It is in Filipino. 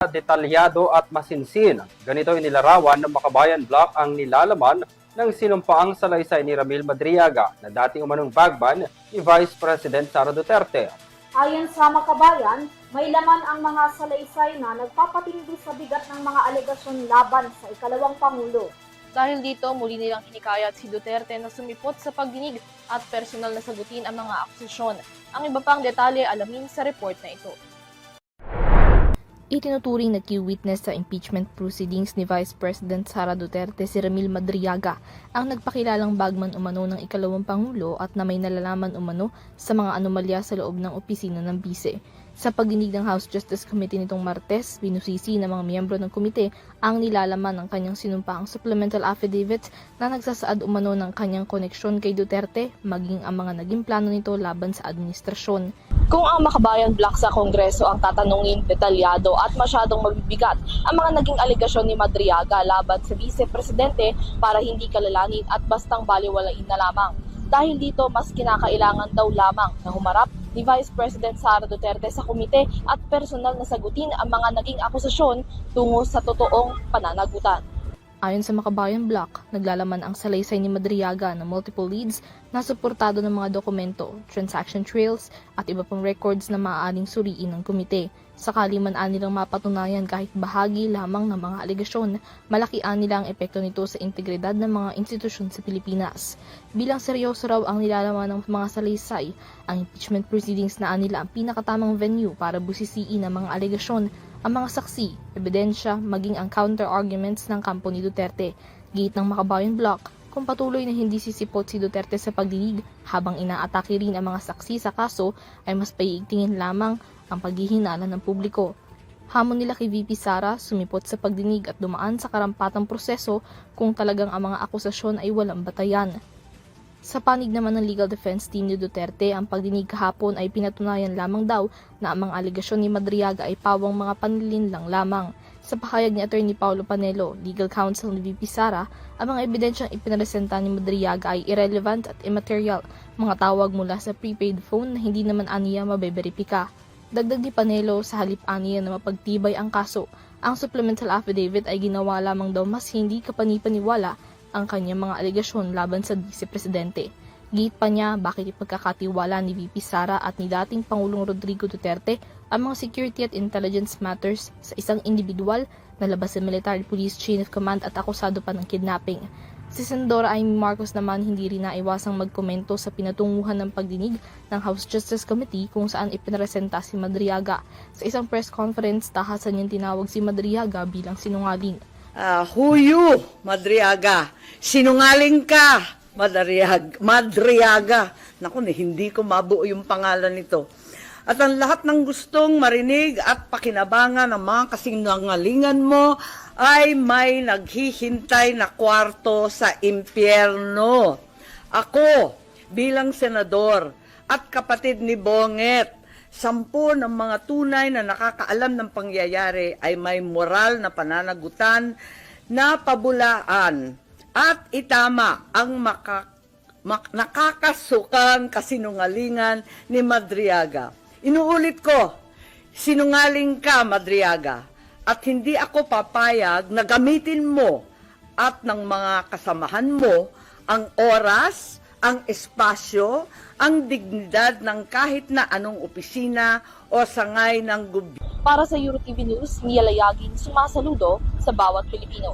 Detalyado at masinsin. Ganito inilarawan ng Makabayan Block ang nilalaman ng sinumpaang salaysay ni Ramil Madriaga na dating umanong bagman ni Vice President Sara Duterte. Ayon sa Makabayan, may laman ang mga salaysay na nagpapatindi sa bigat ng mga alegasyon laban sa ikalawang Pangulo. Dahil dito, muli nilang hinikayat si Duterte na sumipot sa pagdinig at personal na sagutin ang mga akusasyon. Ang iba pang detalye alamin sa report na ito. Itinuturing na key witness sa impeachment proceedings ni Vice President Sara Duterte si Ramil Madriaga, ang nagpakilalang bagman umano ng ikalawang Pangulo at na may nalalaman umano sa mga anomalya sa loob ng opisina ng bise. Sa pagdinig ng House Justice Committee nitong Martes, binusisi ng mga miyembro ng komite ang nilalaman ng kanyang sinumpaang supplemental affidavit na nagsasaad umano ng kanyang koneksyon kay Duterte, maging ang mga naging plano nito laban sa administrasyon. Kung ang Makabayan Block sa Kongreso ang tatanungin, detalyado at masyadong mabibigat ang mga naging alegasyon ni Madriaga laban sa Vice Presidente para hindi kalalanin at bastang baliwalain na lamang. Dahil dito, mas kinakailangan daw lamang na humarap ni Vice President Sara Duterte sa komite at personal na sagutin ang mga naging akusasyon tungo sa totoong pananagutan. Ayon sa Makabayan Block, naglalaman ang salaysay ni Madriaga ng multiple leads na suportado ng mga dokumento, transaction trails at iba pang records na maaaring suriin ng komite. Sakali man nilang mapatunayan kahit bahagi lamang ng mga alegasyon, malaki nila ang epekto nito sa integridad ng mga institusyon sa Pilipinas. Bilang seryoso raw ang nilalaman ng mga salaysay, ang impeachment proceedings na nila ang pinakatamang venue para busisiin ang mga alegasyon, ang mga saksi, ebidensya, maging ang counter-arguments ng kampo ni Duterte. Gate ng Makabayan Block, kung patuloy na hindi sisipot si Duterte sa pagdinig habang inaatake rin ang mga saksi sa kaso, ay mas paiigtingin lamang ang paghihinala ng publiko. Hamon nila kay VP Sara sumipot sa pagdinig at dumaan sa karampatang proseso kung talagang ang mga akusasyon ay walang batayan. Sa panig naman ng legal defense team ni Duterte, ang pagdinig kahapon ay pinatunayan lamang daw na ang mga alegasyon ni Madriaga ay pawang mga panlilinlang lamang. Sa pahayag ni Attorney Paulo Panelo, legal counsel ni VP Sara, ang mga ebidensyang ipinaresenta ni Madriaga ay irrelevant at immaterial, mga tawag mula sa prepaid phone na hindi naman aniya mabeberipika. Dagdag ni Panelo, sa halip aniya na mapagtibay ang kaso, ang supplemental affidavit ay ginawa lamang daw mas hindi kapanipaniwala ang kanyang mga alegasyon laban sa Vice Presidente. Gate pa niya bakit ipagkakatiwala ni VP Sara at ni dating Pangulong Rodrigo Duterte ang mga security at intelligence matters sa isang individual na labas sa military police chain of command at akusado pa ng kidnapping. Si Sendora Amy Marcos naman hindi rin naiwasang magkomento sa pinatunguhan ng pagdinig ng House Justice Committee kung saan ipinaresenta si Madriaga. Sa isang press conference, tahasan niyang tinawag si Madriaga bilang sinungaling. Huyu, Madriaga. Sinungaling ka, Madriaga. Naku, hindi ko mabuo yung pangalan nito. At ang lahat ng gustong marinig at pakinabangan ng mga kasinungalingan mo ay may naghihintay na kwarto sa impyerno. Ako, bilang senador at kapatid ni Bonget, 10 ng mga tunay na nakakaalam ng pangyayari ay may moral na pananagutan na pabulaan at itama ang nakakasukang kasinungalingan ni Madriaga. Inuulit ko, sinungaling ka, Madriaga, at hindi ako papayag na gamitin mo at ng mga kasamahan mo ang oras, ang espasyo, ang dignidad ng kahit na anong opisina o sangay ng gobyerno. Para sa EuroTV News, Mia Layagin, sumasaludo sa bawat Pilipino.